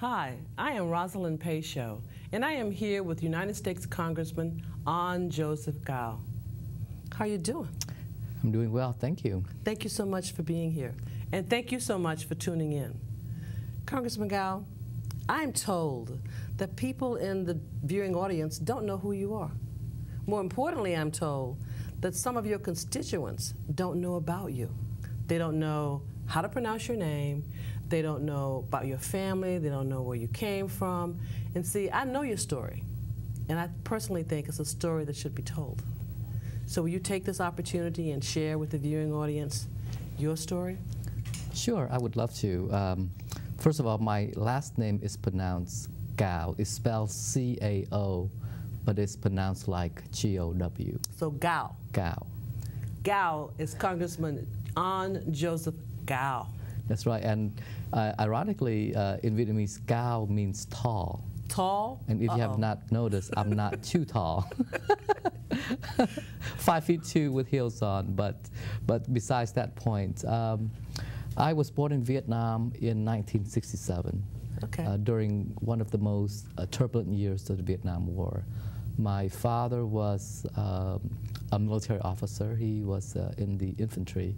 Hi, I am Rosalind Payshow, and I am here with United States Congressman Joseph Cao. How are you doing? I'm doing well, thank you. Thank you so much for being here, and thank you so much for tuning in. Congressman Cao, I'm told that people in the viewing audience don't know who you are. More importantly, I'm told that some of your constituents don't know about you. They don't know how to pronounce your name. They don't know about your family. They don't know where you came from. And see, I know your story, and I personally think it's a story that should be told. So will you take this opportunity and share with the viewing audience your story? Sure, I would love to. First of all, my last name is pronounced Cao. It's spelled C-A-O, but it's pronounced like G-O-W. So Cao. Cao. Cao is Congressman Joseph Cao. That's right, and ironically, in Vietnamese, Cao means tall. Tall? And if you have not noticed, I'm not too tall. 5'2" with heels on, but besides that point, I was born in Vietnam in 1967, during one of the most turbulent years of the Vietnam War. My father was a military officer. He was in the infantry,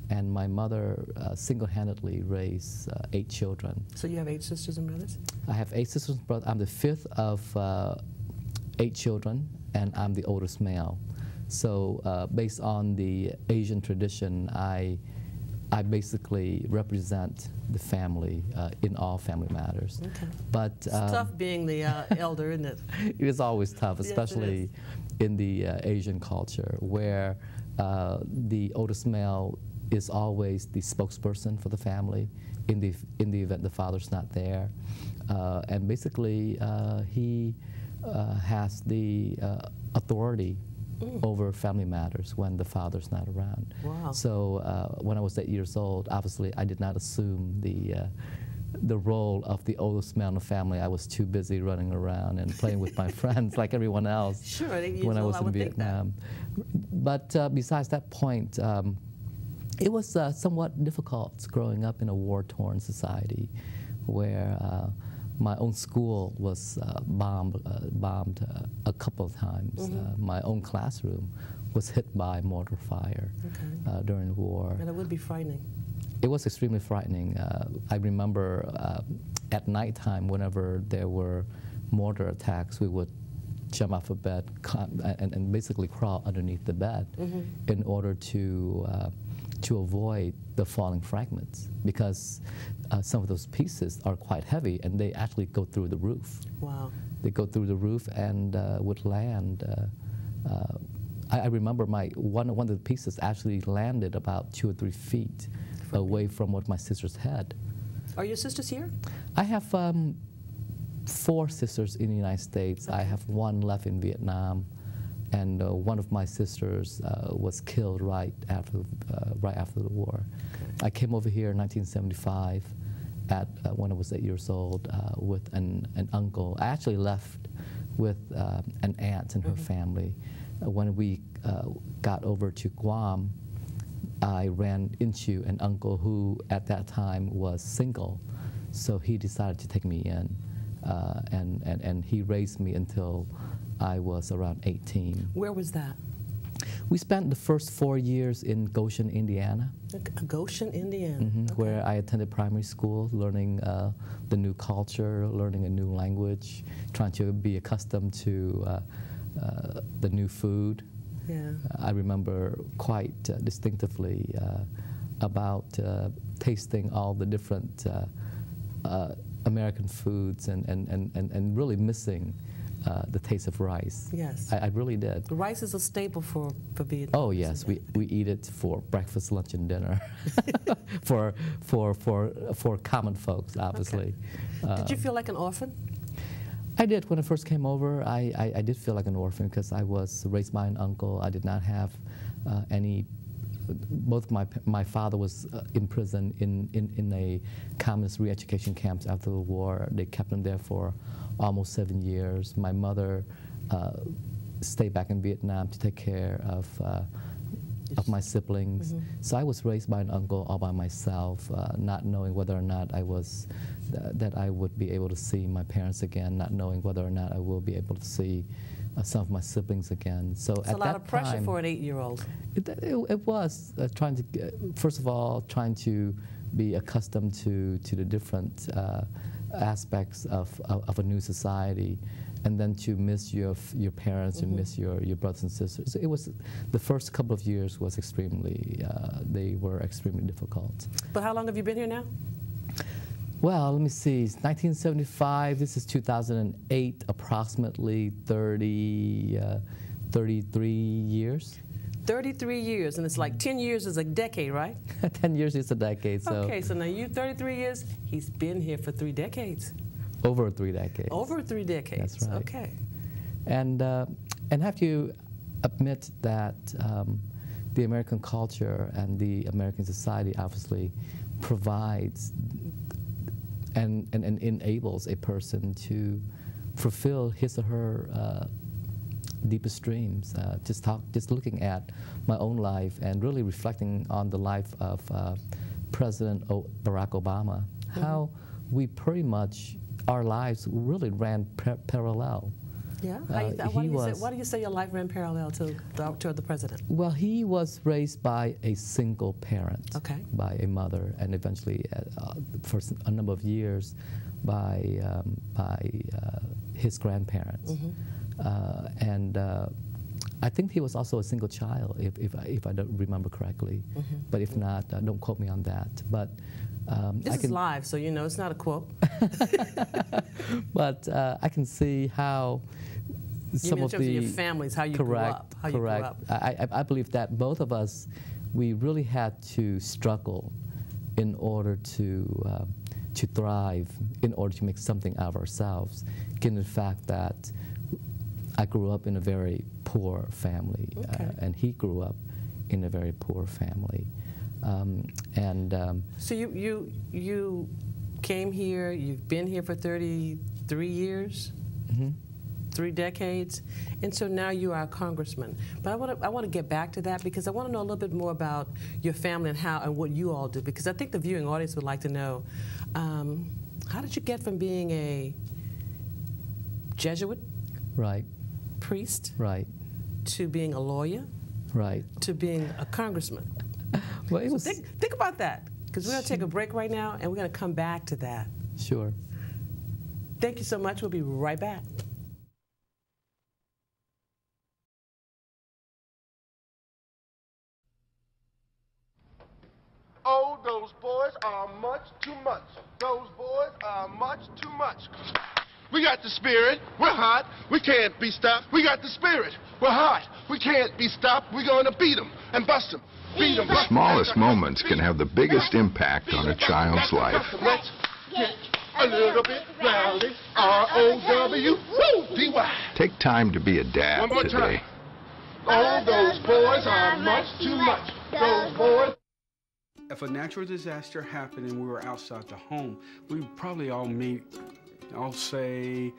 and my mother single-handedly raised 8 children. So you have 8 sisters and brothers? I have 8 sisters and brothers. I'm the 5th of 8 children, and I'm the oldest male. So based on the Asian tradition, I basically represent the family in all family matters. Okay. But it's tough being the elder, isn't it? It is always tough, especially in the Asian culture, where the oldest male is always the spokesperson for the family in the event the father's not there, and basically he has the authority over family matters when the father's not around. Wow. So when I was 8 years old, obviously I did not assume the role of the oldest male in the family. I was too busy running around and playing with my friends like everyone else. Sure, when I was in Vietnam. But besides that point, it was somewhat difficult growing up in a war-torn society where my own school was bombed a couple of times. My own classroom was hit by mortar fire during the war. And it would be frightening. It was extremely frightening. I remember at nighttime, whenever there were mortar attacks, we would jump off of bed and basically crawl underneath the bed in order to avoid the falling fragments, because some of those pieces are quite heavy and they actually go through the roof. Wow. They go through the roof and would land. I remember one of the pieces actually landed about 2 or 3 feet away from what my sisters had. Are your sisters here? I have 4 sisters in the United States. I have 1 left in Vietnam, and one of my sisters was killed right after the war. I came over here in 1975 when I was 8 years old with an uncle. I actually left with an aunt and her family. When we got over to Guam, I ran into an uncle who at that time was single, so he decided to take me in, and he raised me until I was around 18. Where was that? We spent the first 4 years in Goshen, Indiana. Goshen, Indiana. Where I attended primary school, learning the new culture, learning a new language, trying to be accustomed to the new food. Yeah. I remember quite distinctively about tasting all the different American foods and really missing the taste of rice. Yes. I really did. The rice is a staple for Vietnam. Oh yes, we eat it for breakfast, lunch, and dinner. for common folks, obviously. Did you feel like an orphan? I did. When I first came over, I did feel like an orphan because I was raised by an uncle. I did not have any. Both my father was in prison in a communist re-education camps after the war. They kept him there for almost 7 years. My mother stayed back in Vietnam to take care of of my siblings. So I was raised by an uncle all by myself, not knowing whether or not that I would be able to see my parents again, not knowing whether or not I will be able to see some of my siblings again. So it's at a lot that of pressure time, for an 8-year-old. It was trying to, first of all, trying to be accustomed to the different aspects of a new society, and then to miss your parents and miss your brothers and sisters. It was, the first couple of years was extremely, they were extremely difficult. But how long have you been here now? Well, let me see, it's 1975, this is 2008, approximately 33 years. 33 years, and it's like 10 years is a decade, right? 10 years is a decade, so. Okay, so now you 33 years, he's been here for 3 decades. Over 3 decades. Over 3 decades. That's right. Okay. And have to admit that the American culture and the American society obviously provides and enables a person to fulfill his or her deepest dreams. Just looking at my own life and really reflecting on the life of President Barack Obama, how we pretty much, our lives really ran parallel. Yeah. Why do you say your life ran parallel to the president? Well, he was raised by a single parent, by a mother, and eventually, for a number of years, by his grandparents. And I think he was also a single child, if I don't remember correctly. But if not, don't quote me on that. But this is live, so you know it's not a quote. But I can see how some of the your families, how you grew up. I believe that both of us, we really had to struggle in order to thrive, in order to make something out of ourselves, given the fact that I grew up in a very poor family, and he grew up in a very poor family. So you came here, you've been here for 33 years? 3 decades, and so now you are a congressman. But I want to get back to that, because I want to know a little bit more about your family and how and what you all do, because I think the viewing audience would like to know, how did you get from being a Jesuit, priest, to being a lawyer, to being a congressman? Well, it was. So think about that, because we're going to take a break right now, and we're going to come back to that. Sure. Thank you so much. We'll be right back. Oh, those boys are much too much. Those boys are much too much. We got the spirit. We're hot. We can't be stopped. We got the spirit. We're hot. We can't be stopped. We're going to beat them and bust them. Beat them. The smallest moments can have the biggest impact on a child's life. Let's get a little bit rowdy. R-O-W-D-Y. Take time to be a dad today. Oh, those boys are much too much. Those boys. If a natural disaster happened and we were outside the home, we would probably all meet, I'll say,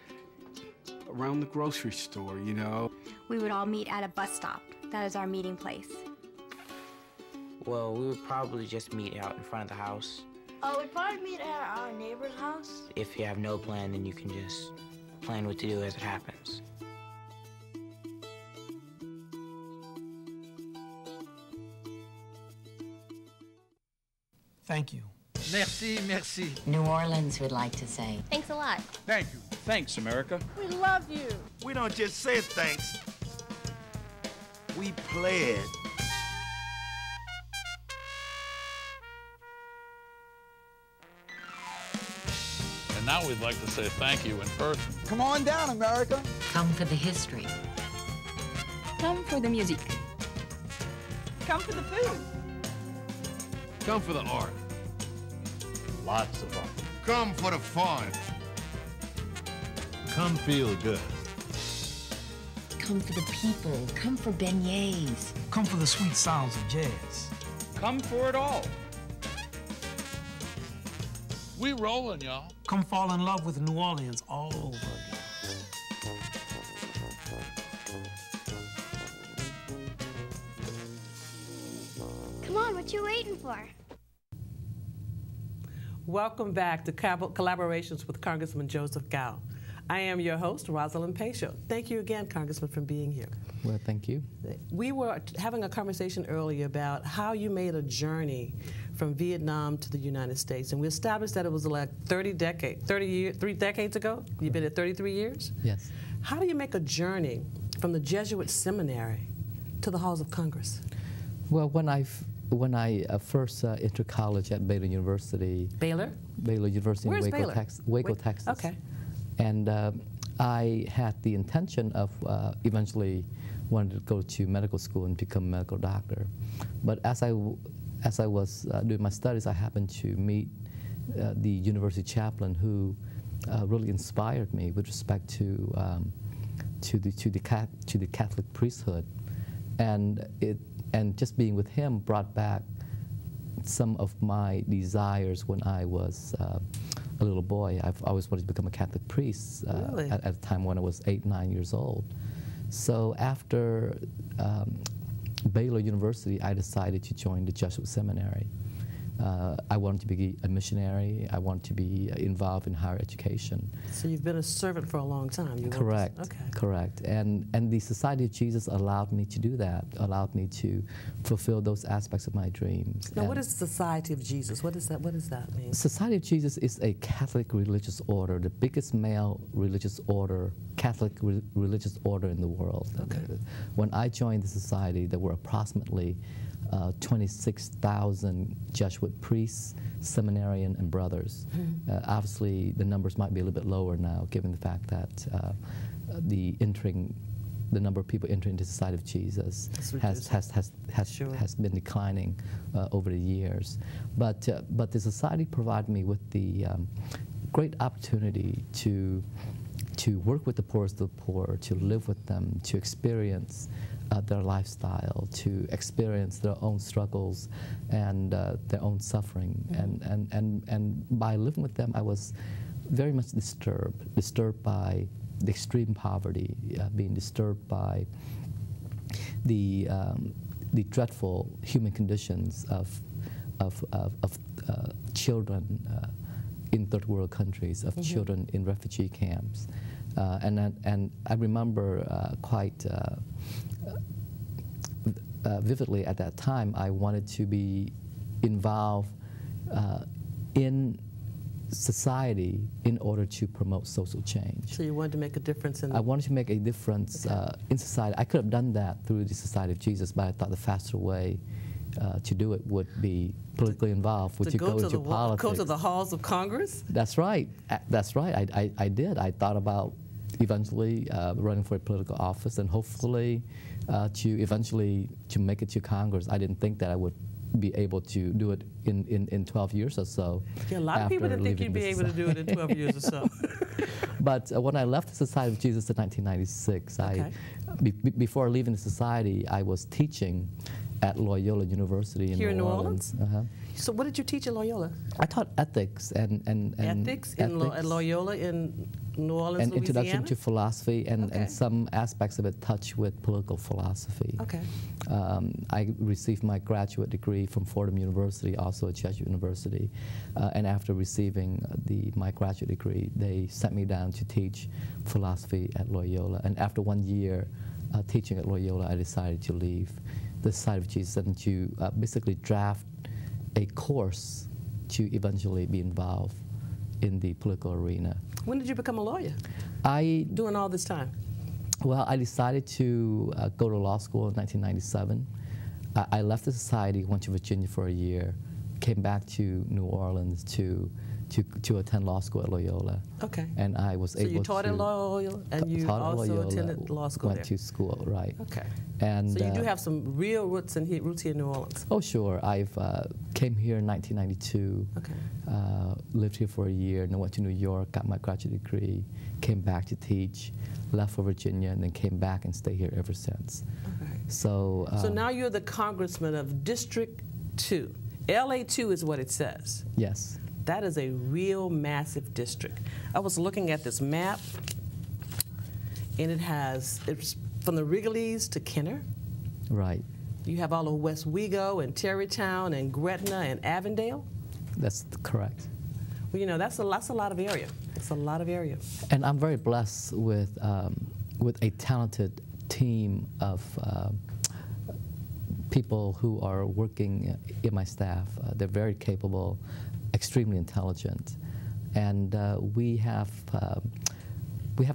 around the grocery store, you know. We would all meet at a bus stop. That is our meeting place. Well, we would probably just meet out in front of the house. Oh, we'd probably meet at our neighbor's house. If you have no plan, then you can just plan what to do as it happens. Thank you. Merci, merci. New Orleans would like to say. Thanks a lot. Thank you. Thanks, America. We love you. We don't just say thanks. We play it. And now we'd like to say thank you in person. Come on down, America. Come for the history. Come for the music. Come for the food. Come for the art. Lots of fun. Come for the fun. Come feel good. Come for the people. Come for beignets. Come for the sweet sounds of jazz. Come for it all. We rollin', y'all. Come fall in love with New Orleans all over again. What you waiting for? Welcome back to Collaborations with Congressman Joseph Cao. I am your host, Rosalind Pacho. Thank you again, Congressman, for being here. Well, thank you. We were having a conversation earlier about how you made a journey from Vietnam to the United States, and we established that it was like 3 decades ago. You've been at 33 years? Yes. How do you make a journey from the Jesuit seminary to the halls of Congress? Well, when I first entered college at Baylor University. Baylor? Baylor University Where's in Baylor? Waco, Texas. Okay. And I had the intention of eventually wanted to go to medical school and become a medical doctor. But as I was doing my studies, I happened to meet the university chaplain who really inspired me with respect to the Catholic priesthood, and just being with him brought back some of my desires when I was a little boy. I've always wanted to become a Catholic priest really? at a time when I was 8, 9 years old. So after Baylor University, I decided to join the Jesuit seminary. I wanted to be a missionary. I wanted to be involved in higher education. So you've been a servant for a long time. Correct. Okay. Correct. And the Society of Jesus allowed me to do that, allowed me to fulfill those aspects of my dreams. Now, what is the Society of Jesus? What does that mean? Society of Jesus is a Catholic religious order, the biggest male religious order, Catholic religious order in the world. Okay. When I joined the society, there were approximately 26,000 Jesuit priests, seminarian, and brothers. Obviously, the numbers might be a little bit lower now, given the fact that the number of people entering the Society of Jesus has been declining over the years. But the society provided me with the great opportunity to work with the poorest of the poor, to live with them, to experience their lifestyle, to experience their own struggles and their own suffering. And by living with them, I was very much disturbed by the extreme poverty, being disturbed by the dreadful human conditions of children in third world countries, of children in refugee camps. And I remember quite vividly at that time, I wanted to be involved in society in order to promote social change. So you wanted to make a difference in... I wanted to make a difference in society. I could have done that through the Society of Jesus, but I thought the faster way to do it would be politically involved, would you go into politics. Go to the halls of Congress? That's right. That's right. I did. I thought about eventually running for a political office and hopefully to eventually to make it to Congress. I didn't think that I would be able to do it in 12 years or so. Yeah, a lot of people didn't think you'd be able to do it in 12 years or so. But when I left the Society of Jesus in 1996, before leaving the society, I was teaching at Loyola University in New Orleans. So what did you teach at Loyola? I taught ethics and ethics at Loyola in New Orleans, and Louisiana? introduction to philosophy and some aspects of it touch with political philosophy. Okay. I received my graduate degree from Fordham University, also a Jesuit university. And after receiving my graduate degree, they sent me down to teach philosophy at Loyola. And after 1 year teaching at Loyola, I decided to leave the Society of Jesus and to basically draft a course to eventually be involved in the political arena. When did you become a lawyer? Doing all this time? Well, I decided to go to law school in 1997. I left the society, went to Virginia for a year, came back to New Orleans to attend law school at Loyola. Okay. And I was able to... So you taught at Loyola and you also attended law school went to school, right. Okay. And so you do have some real roots here in New Orleans? Oh, sure. I've came here in 1992, lived here for a year, and then went to New York, got my graduate degree, came back to teach, left for Virginia, and then came back and stayed here ever since. Okay. So now you're the congressman of District 2. LA 2 is what it says. Yes. That is a real massive district. I was looking at this map, and it's from the Wrigley's to Kenner. Right. You have all of West Wego and Terrytown and Gretna and Avondale? That's correct. Well, you know, that's a lot of area. It's a lot of area. And I'm very blessed with a talented team of people who are working in my staff. They're very capable, extremely intelligent, and we have a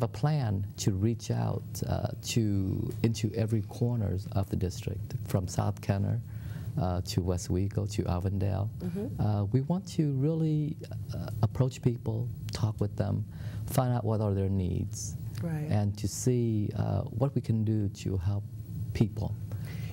plan to reach out into every corner of the district, from South Kenner to West Wego to Avondale. We want to really approach people, talk with them, find out what are their needs, right, and to see what we can do to help people.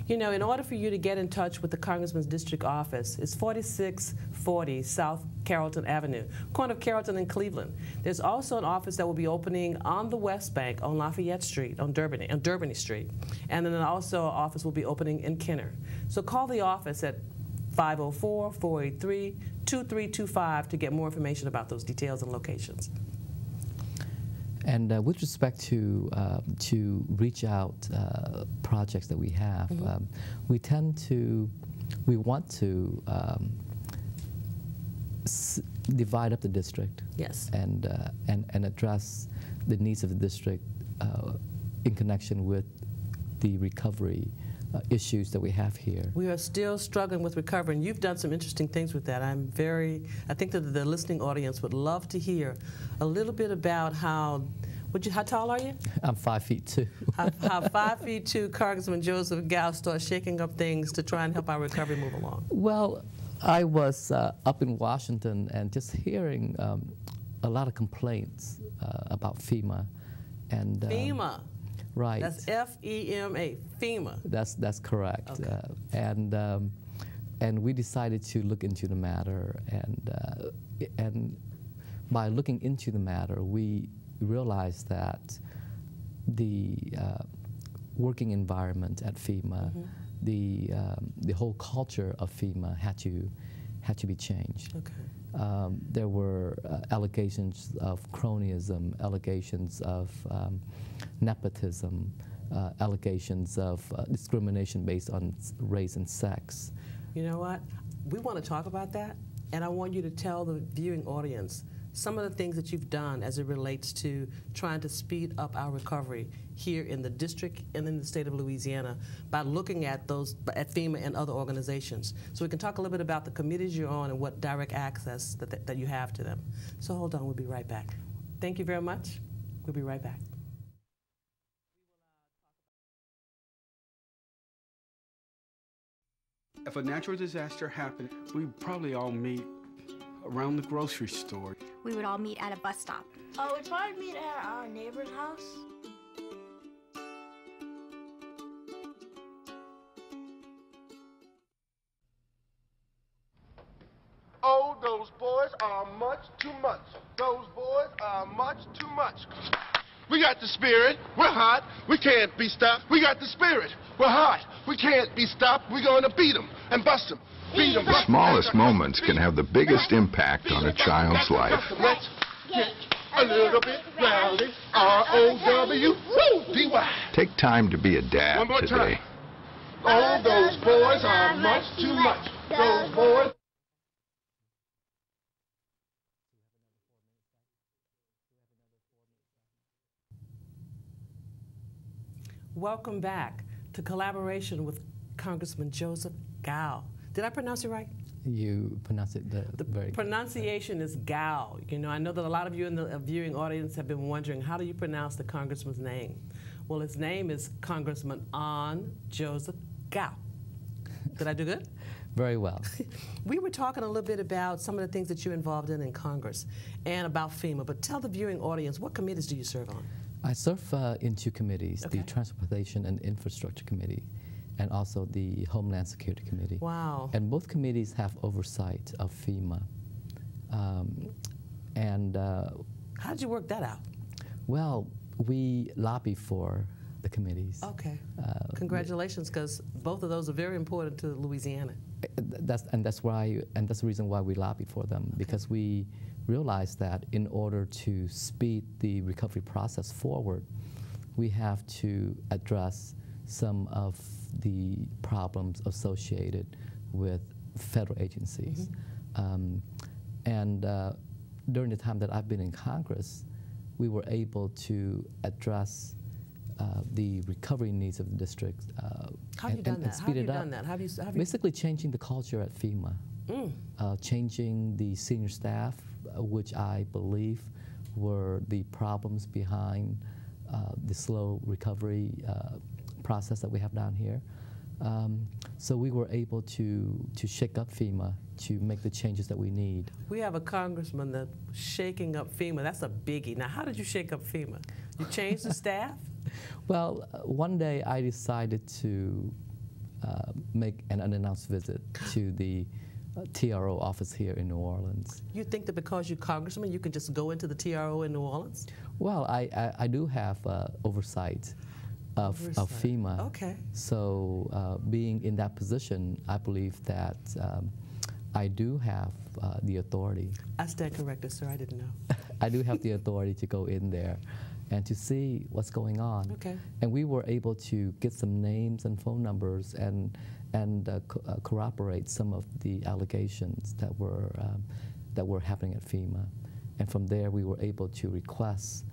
You know, in order for you to get in touch with the Congressman's district office, it's 4640 South Carrollton Avenue, corner of Carrollton and Cleveland. There's also an office that will be opening on the West Bank on Lafayette Street, on Durbany Street. And then also an office will be opening in Kenner. So call the office at 504-483-2325 to get more information about those details and locations. And with respect to reach out projects that we have, we want to divide up the district. Yes. And address the needs of the district in connection with the recovery issues that we have here. We are still struggling with recovery, and you've done some interesting things with that. I think that the listening audience would love to hear a little bit about how tall are you? I'm 5'2". how 5'2" Congressman Joseph Cao starts shaking up things to try and help our recovery move along. Well, I was up in Washington and just hearing a lot of complaints about FEMA. And FEMA. Right. That's F-E-M-A, FEMA. That's correct. Okay. And we decided to look into the matter, and by looking into the matter, we realized that the working environment at FEMA, the whole culture of FEMA had to be changed. Okay. There were allegations of cronyism, allegations of nepotism, allegations of discrimination based on race and sex. You know what? We want to talk about that, and I want you to tell the viewing audience some of the things that you've done as it relates to trying to speed up our recovery here in the district and in the state of Louisiana by looking at FEMA and other organizations. So we can talk a little bit about the committees you're on and what direct access that you have to them. So hold on, we'll be right back. Thank you very much. We'll be right back. If a natural disaster happened, we'd probably all meet around the grocery store. We would all meet at a bus stop. Oh, we'd probably meet at our neighbor's house. Oh, those boys are much too much. Those boys are much too much. We got the spirit. We're hot. We can't be stopped. We got the spirit. We're hot. We can't be stopped. We're going to beat them and bust them. Beat them. The smallest moments can have the biggest impact on a child's life. Let's get a little bit rowdy. R-O-W-D-Y. Take time to be a dad One more today. time. Oh, those boys are much too much. Those boys. Welcome back to Collaboration with Congressman Joseph Cao. Did I pronounce it right? You pronounce it very good. Pronunciation is Cao. You know, I know that a lot of you in the viewing audience have been wondering, how do you pronounce the congressman's name? Well, his name is Congressman Joseph Cao. Did I do good? Very well. We were talking a little bit about some of the things that you're involved in Congress and about FEMA, but tell the viewing audience, what committees do you serve on? I serve in two committees, Okay. the Transportation and Infrastructure Committee and also the Homeland Security Committee. Wow. And both committees have oversight of FEMA. How did you work that out? Well, we lobby for the committees. Okay. Congratulations, because both of those are very important to Louisiana. That's the reason why we lobby for them, Okay. because we realize that in order to speed the recovery process forward, we have to address some of the problems associated with federal agencies. During the time that I've been in Congress, we were able to address the recovery needs of the district. How have you done that? How have you done that? How have you Basically changing the culture at FEMA, changing the senior staff, which I believe were the problems behind the slow recovery process that we have down here. So we were able to shake up FEMA to make the changes that we need. We have a congressman that's shaking up FEMA. That's a biggie. Now, how did you shake up FEMA? You changed the staff? Well, one day I decided to make an unannounced visit to the TRO office here in New Orleans. You think that because you're congressman, you can just go into the TRO in New Orleans? Well, I do have oversight of FEMA. Okay. So being in that position, I believe that I do have the authority. I stand corrected, sir. I didn't know. I do have the authority to go in there and to see what's going on. Okay. And we were able to get some names and phone numbers and corroborate some of the allegations that were happening at FEMA. And from there, we were able to request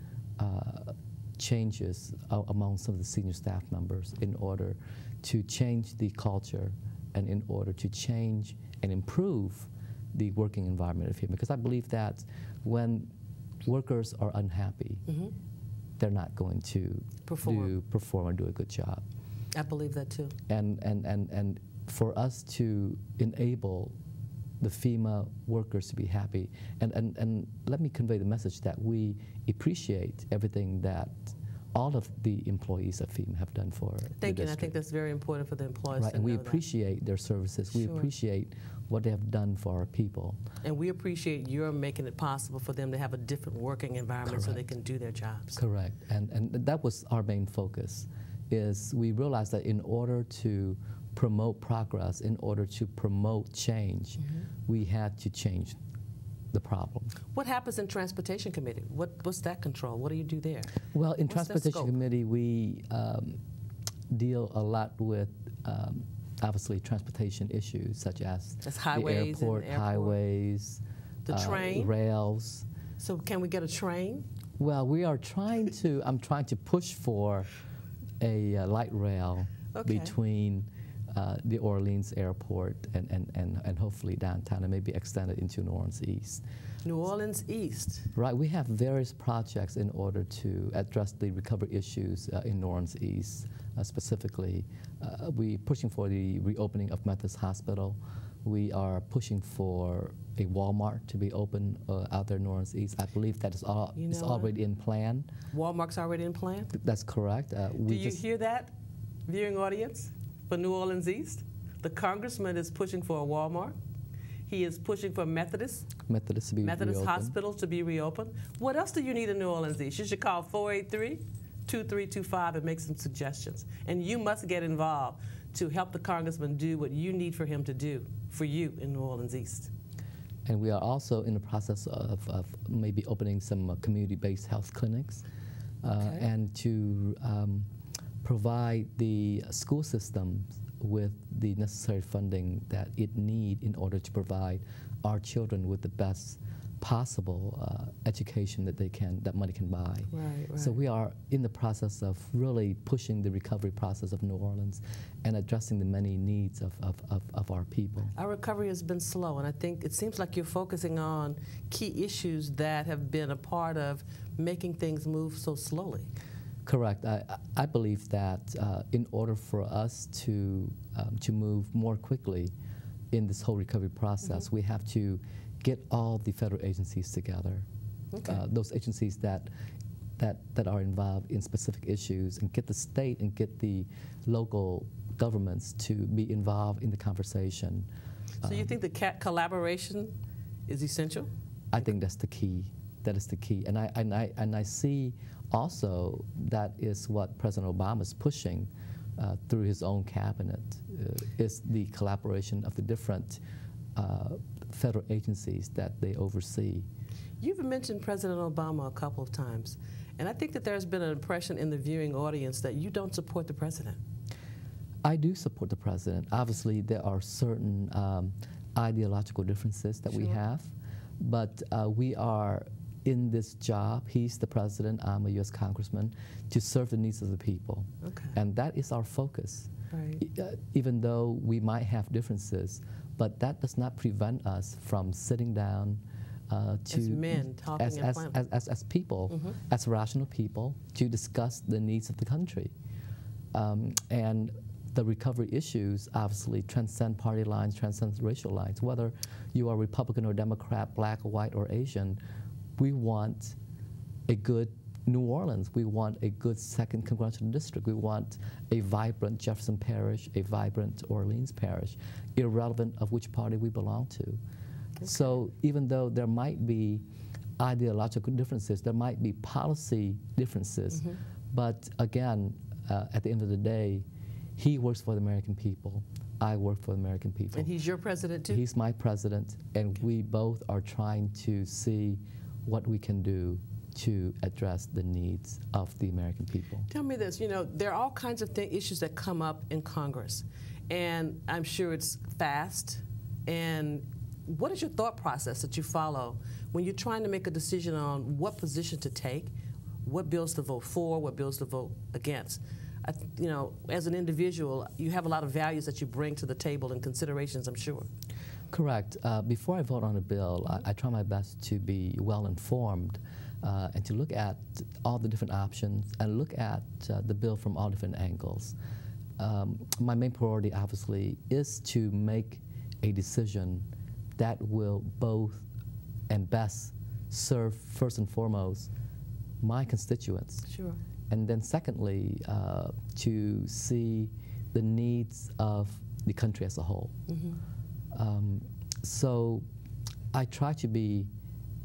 changes among some of the senior staff members in order to change the culture and in order to change and improve the working environment of FEMA. Because I believe that when workers are unhappy, they're not going to perform and do a good job. I believe that too. And for us to enable the FEMA workers to be happy, and let me convey the message that we appreciate everything that all of the employees of FEMA have done for the district. Thank you, and I think that's very important for the employees to know. And we appreciate their services. We appreciate what they have done for our people. And we appreciate your making it possible for them to have a different working environment so they can do their jobs. Correct, and that was our main focus, is we realized that in order to promote progress, in order to promote change, we had to change the problem. What happens in Transportation Committee? What's that control? What do you do there? Well, in Transportation Committee, we deal a lot with obviously transportation issues such as highways, the airport, highways, the train, rails. So can we get a train? Well, we are trying to. I'm trying to push for a light rail between the Orleans airport and hopefully downtown, and maybe extend it into New Orleans East. New Orleans East. Right. We have various projects in order to address the recovery issues in New Orleans East. Specifically, we're pushing for the reopening of Methodist Hospital. We are pushing for a Walmart to be open out there in New Orleans East. I believe that is already in plan. Walmart's already in plan? That's correct. Do you hear that, viewing audience, for New Orleans East? The congressman is pushing for a Walmart. He is pushing for Methodist to be Methodist reopened. Hospital to be reopened. What else do you need in New Orleans East? You should call 483-2325 and make some suggestions. And you must get involved to help the congressman do what you need for him to do for you in New Orleans East. And we are also in the process of maybe opening some community-based health clinics and to provide the school systems with the necessary funding that it needs in order to provide our children with the best possible education that money can buy. Right. So we are in the process of really pushing the recovery process of New Orleans and addressing the many needs of our people. Our recovery has been slow, and I think it seems like you're focusing on key issues that have been a part of making things move so slowly. Correct. I believe that in order for us to move more quickly in this whole recovery process, we have to get all the federal agencies together, those agencies that are involved in specific issues, and get the state and get the local governments to be involved in the conversation. So you think the collaboration is essential? I think that's the key. That is the key, and I see also that is what President Obama is pushing through his own cabinet, is the collaboration of the different federal agencies that they oversee. You've mentioned President Obama a couple of times, and I think that there's been an impression in the viewing audience that you don't support the president. I do support the president. Obviously, there are certain ideological differences that we have, but we are in this job. He's the president, I'm a U.S. congressman, to serve the needs of the people. Okay. And that is our focus. Right. Even though we might have differences, but that does not prevent us from sitting down to as men, talking as people, as rational people, to discuss the needs of the country. And the recovery issues obviously transcend party lines, transcend racial lines. Whether you are Republican or Democrat, black or white or Asian, we want a good New Orleans. We want a good second congressional district. We want a vibrant Jefferson Parish, a vibrant Orleans Parish, irrelevant of which party we belong to. Okay. So even though there might be ideological differences, there might be policy differences, but again, at the end of the day, he works for the American people. I work for the American people. And he's your president too? He's my president, and we both are trying to see what we can do to address the needs of the American people. Tell me this, you know, there are all kinds of issues that come up in Congress, and I'm sure it's fast. And what is your thought process that you follow when you're trying to make a decision on what position to take, what bills to vote for, what bills to vote against? You know, as an individual, you have a lot of values that you bring to the table and considerations, I'm sure. Correct. Before I vote on a bill, I try my best to be well informed and to look at all the different options and look at the bill from all different angles. My main priority, obviously, is to make a decision that will both and best serve, first and foremost, my constituents. Sure. And then secondly, to see the needs of the country as a whole. So I try to be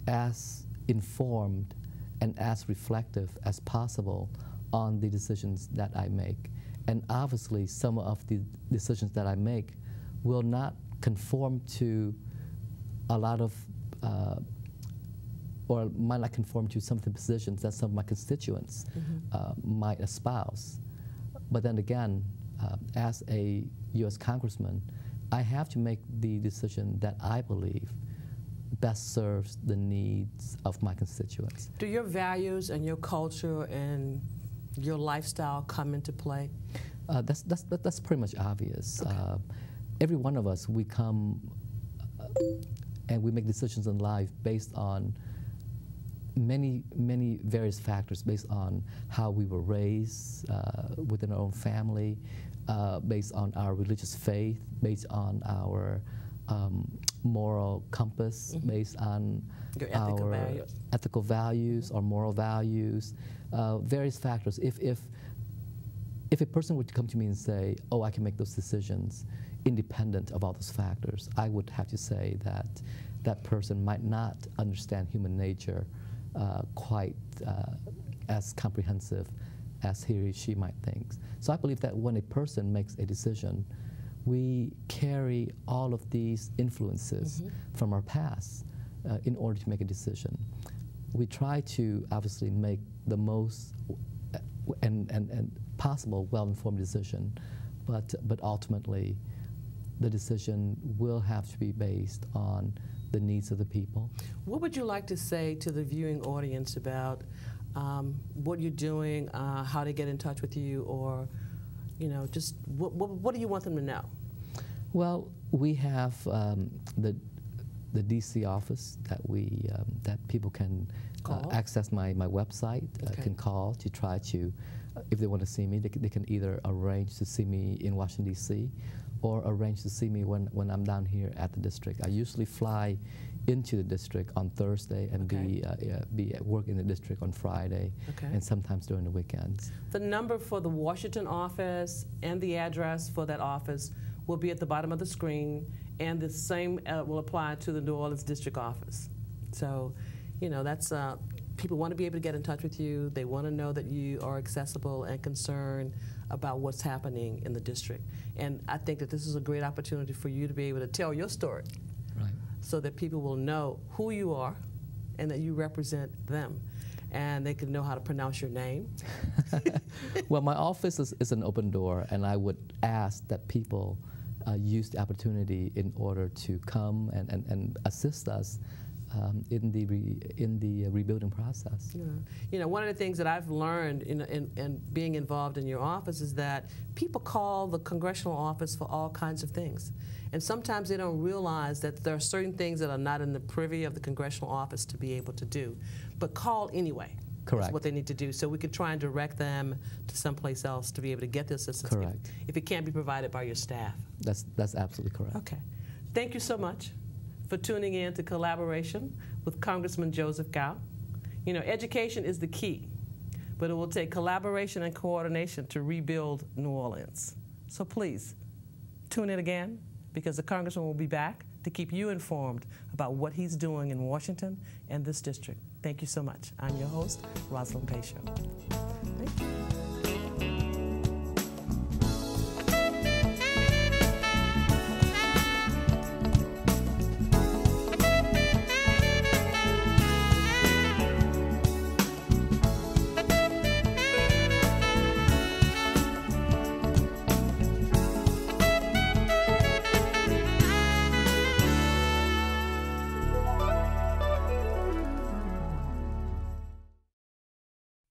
as informed and as reflective as possible on the decisions that I make. And obviously, some of the decisions that I make will not conform to a lot of, or might not conform to some of the positions that some of my constituents might espouse. But then again, as a U.S. congressman, I have to make the decision that I believe best serves the needs of my constituents. Do your values and your culture and your lifestyle come into play? That's pretty much obvious. Okay. Every one of us, we come and we make decisions in life based on many various factors, based on how we were raised within our own family, based on our religious faith, based on our moral compass, based on your ethical values or moral values, various factors. If a person would come to me and say, oh, I can make those decisions independent of all those factors, I would have to say that that person might not understand human nature quite as comprehensive as he or she might think. So I believe that when a person makes a decision, we carry all of these influences from our past in order to make a decision. We try to obviously make the most and possible well-informed decision, but ultimately the decision will have to be based on the needs of the people. What would you like to say to the viewing audience about what you're doing, how to get in touch with you, or just what do you want them to know? Well, we have the DC office that people can access my website, can call to try to, if they want to see me, they can either arrange to see me in Washington, D.C., or arrange to see me when I'm down here at the district. I usually fly into the district on Thursday and be at work in the district on Friday, and sometimes during the weekends. The number for the Washington office and the address for that office will be at the bottom of the screen, and the same will apply to the New Orleans district office. So, that's people want to be able to get in touch with you. They want to know that you are accessible and concerned about what's happening in the district. And I think that this is a great opportunity for you to be able to tell your story, so that people will know who you are and that you represent them. and they can know how to pronounce your name? Well, my office is an open door, and I would ask that people use the opportunity in order to come and assist us in the rebuilding process. Yeah. You know, one of the things that I've learned in being involved in your office is that people call the congressional office for all kinds of things. And sometimes they don't realize that there are certain things that are not in the privy of the congressional office to be able to do. But call anyway. Correct. That's what they need to do. So we could try and direct them to someplace else to be able to get the assistance. Correct. If it can't be provided by your staff. That's absolutely correct. Okay. Thank you so much for tuning in to Collaboration with Congressman Joseph Cao. You know, education is the key, but it will take collaboration and coordination to rebuild New Orleans. So please, tune in again, because the Congressman will be back to keep you informed about what he's doing in Washington and this district. Thank you so much. I'm your host, Rosalind Payshow. Thank you.